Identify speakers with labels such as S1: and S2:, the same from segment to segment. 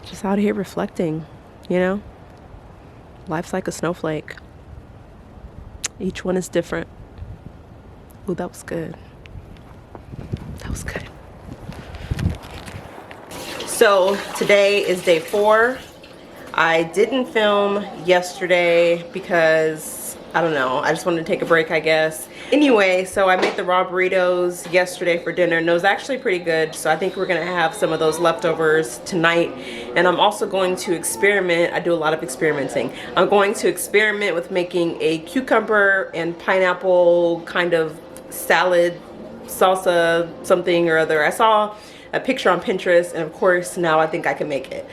S1: Just out here reflecting, you know? Life's like a snowflake. Each one is different. Ooh, that was good. That was good. So today is day 4. I didn't film yesterday because, I don't know, I just wanted to take a break, I guess. Anyway, so I made the raw burritos yesterday for dinner, and it was actually pretty good. So I think we're gonna have some of those leftovers tonight. And I'm also going to experiment. I do a lot of experimenting. I'm going to experiment with making a cucumber and pineapple kind of salad, salsa, something or other. I saw a picture on Pinterest, and of course now I think I can make it.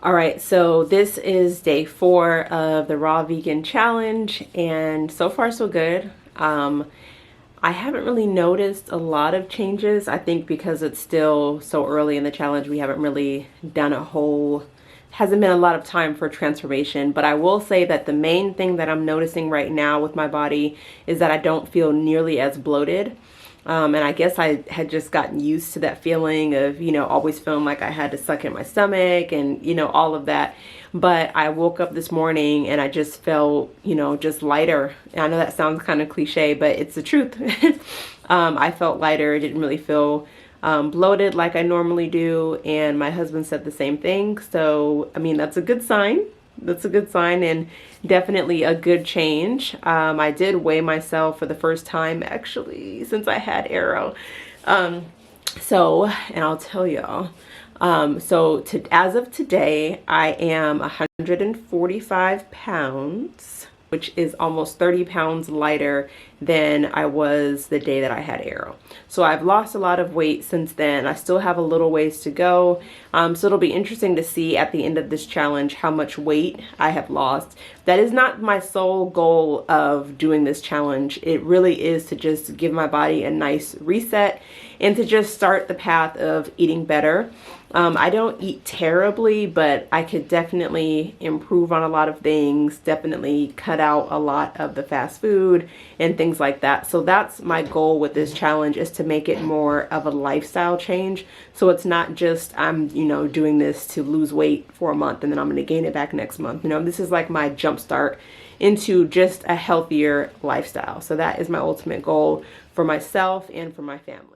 S1: Alright, so this is day 4 of the raw vegan challenge, and so far so good. I haven't really noticed a lot of changes. I think because it's still so early in the challenge, we haven't really done hasn't been a lot of time for transformation. But I will say that the main thing that I'm noticing right now with my body is that I don't feel nearly as bloated. And I guess I had just gotten used to that feeling of, you know, always feeling like I had to suck in my stomach and, you know, all of that. But I woke up this morning and I just felt, you know, just lighter. And I know that sounds kind of cliche, but it's the truth. I felt lighter. Didn't really feel bloated like I normally do. And my husband said the same thing. So, I mean, that's a good sign. That's a good sign and definitely a good change. I did weigh myself for the first time actually since I had Arrow. And I'll tell y'all, as of today, I am 145 pounds, which is almost 30 pounds lighter than I was the day that I had Arrow. So I've lost a lot of weight since then. I still have a little ways to go. So it'll be interesting to see at the end of this challenge how much weight I have lost. That is not my sole goal of doing this challenge. It really is to just give my body a nice reset and to just start the path of eating better. I don't eat terribly, but I could definitely improve on a lot of things, definitely cut out a lot of the fast food and things like that. So that's my goal with this challenge, is to make it more of a lifestyle change. So it's not just I'm, you know, doing this to lose weight for a month and then I'm going to gain it back next month. You know, this is like my jump start into just a healthier lifestyle. So that is my ultimate goal for myself and for my family.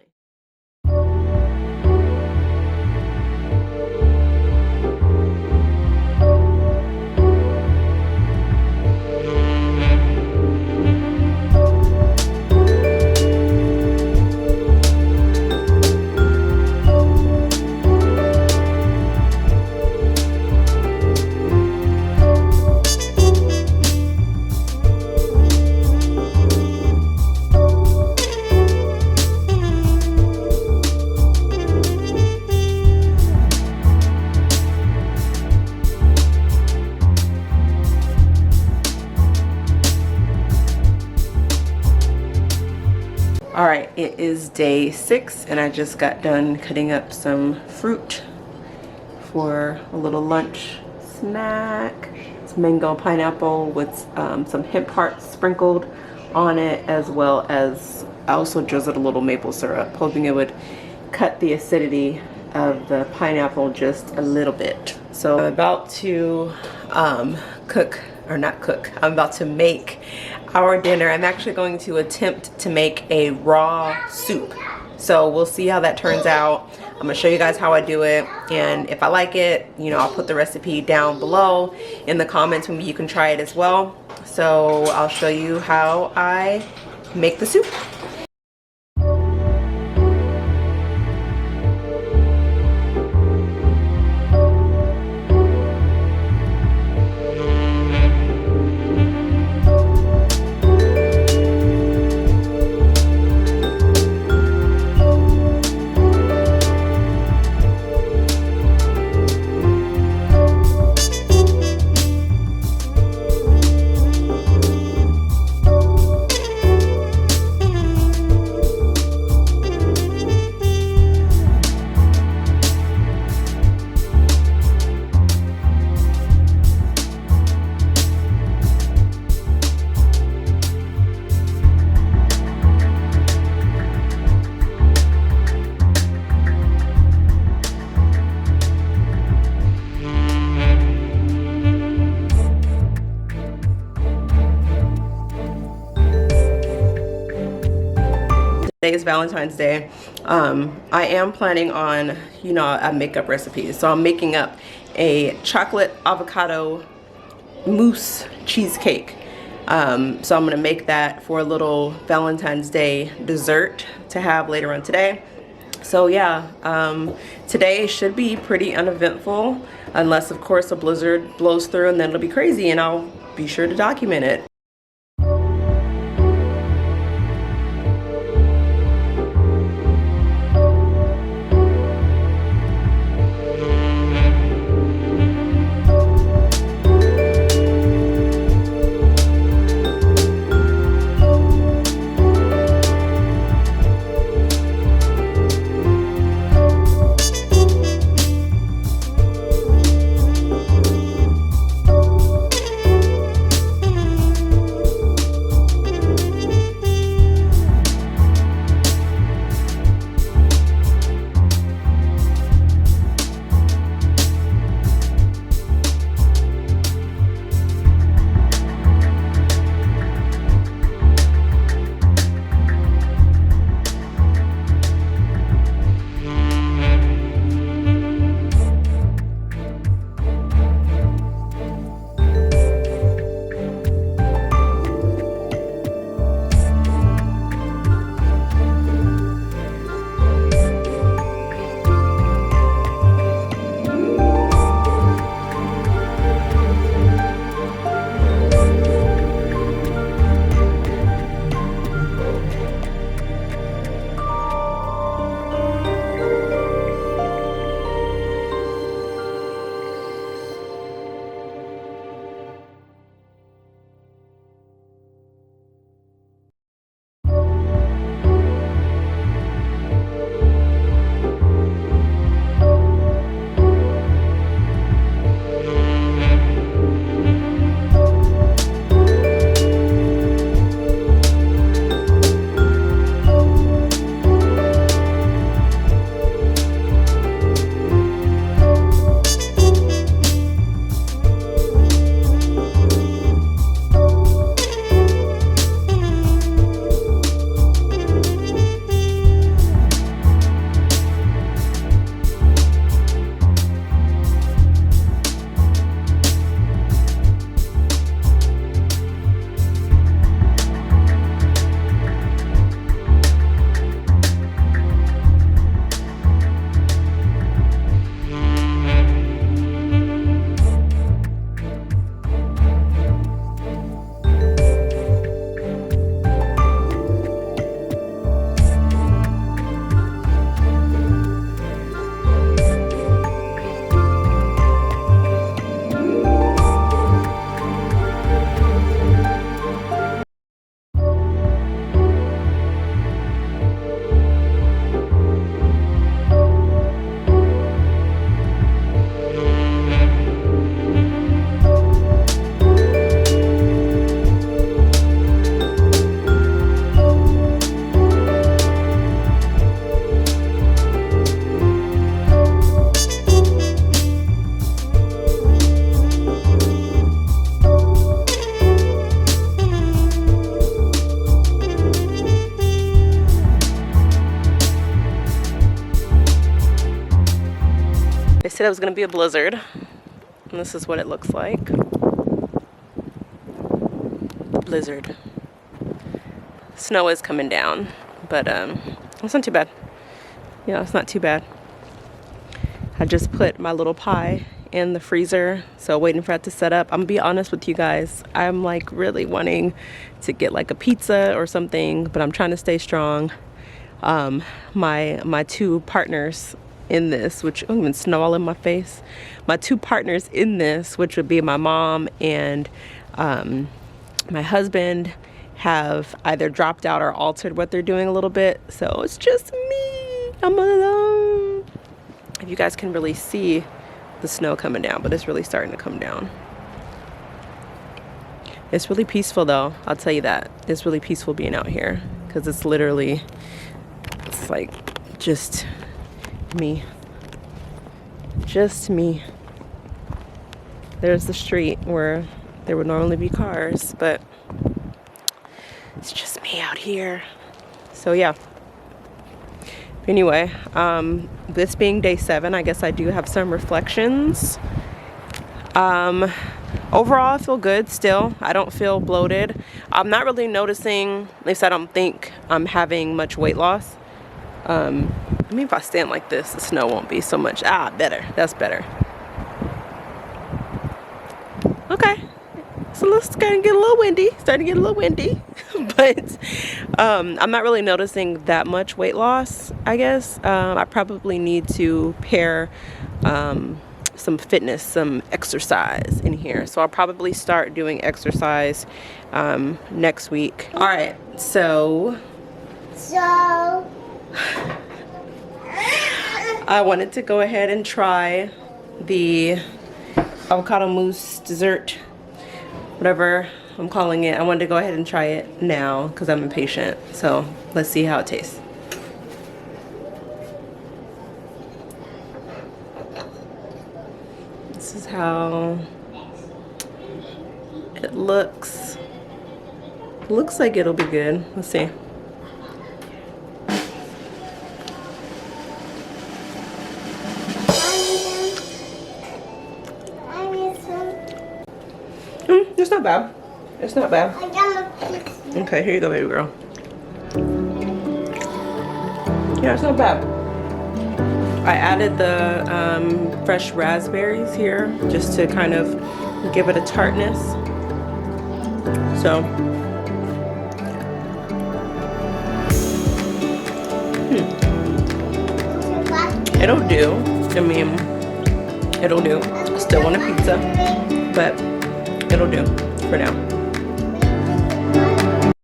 S1: All right, it is day 6 and I just got done cutting up some fruit for a little lunch snack. It's mango pineapple with some hemp hearts sprinkled on it, as well as I also drizzled a little maple syrup, hoping it would cut the acidity of the pineapple just a little bit. So I'm about to I'm about to make our dinner. I'm actually going to attempt to make a raw soup. So we'll see how that turns out. I'm gonna show you guys how I do it, and if I like it, you know, I'll put the recipe down below in the comments. Maybe you can try it as well. So I'll show you how I make the soup. today is Valentine's Day. I am planning on, you know, I make up recipes. So I'm making up a chocolate avocado mousse cheesecake. So I'm gonna make that for a little Valentine's Day dessert to have later on today. So yeah, today should be pretty uneventful, unless of course a blizzard blows through, and then it'll be crazy, and I'll be sure to document it. They said it was going to be a blizzard, and this is what it looks like. Blizzard. Snow is coming down, but it's not too bad. Yeah, it's not too bad. I just put my little pie in the freezer, so waiting for it to set up. I'm gonna be honest with you guys, I'm like really wanting to get like a pizza or something, but I'm trying to stay strong. My two partners in this, which I don't even snow all in my face. My two partners in this, which would be my mom and my husband, have either dropped out or altered what they're doing a little bit. So it's just me. I'm alone. If you guys can really see the snow coming down, but it's really starting to come down. It's really peaceful though, I'll tell you that. It's really peaceful being out here, because it's literally, it's like just me. Just me. There's the street where there would normally be cars, but it's just me out here. So yeah, Anyway, this being day 7, I guess I do have some reflections. Overall, I feel good still. I don't feel bloated. I'm not really noticing, at least I don't think I'm having much weight loss. I mean, if I stand like this, the snow won't be so much. Better. That's better. Okay. So let's kind of get a little windy. Starting to get a little windy. But I'm not really noticing that much weight loss, I guess. I probably need to pair some fitness, some exercise in here. So I'll probably start doing exercise next week. All right, so I wanted to go ahead and try the avocado mousse dessert, whatever I'm calling it. I wanted to go ahead and try it now because I'm impatient. So let's see how it tastes. This is how it looks. Looks like it'll be good. Let's see. It's not bad. It's not bad. Okay, here you go, baby girl. Yeah, it's not bad. I added the fresh raspberries here just to kind of give it a tartness. So, it'll do. I mean, it'll do. I still want a pizza, but it'll do for now.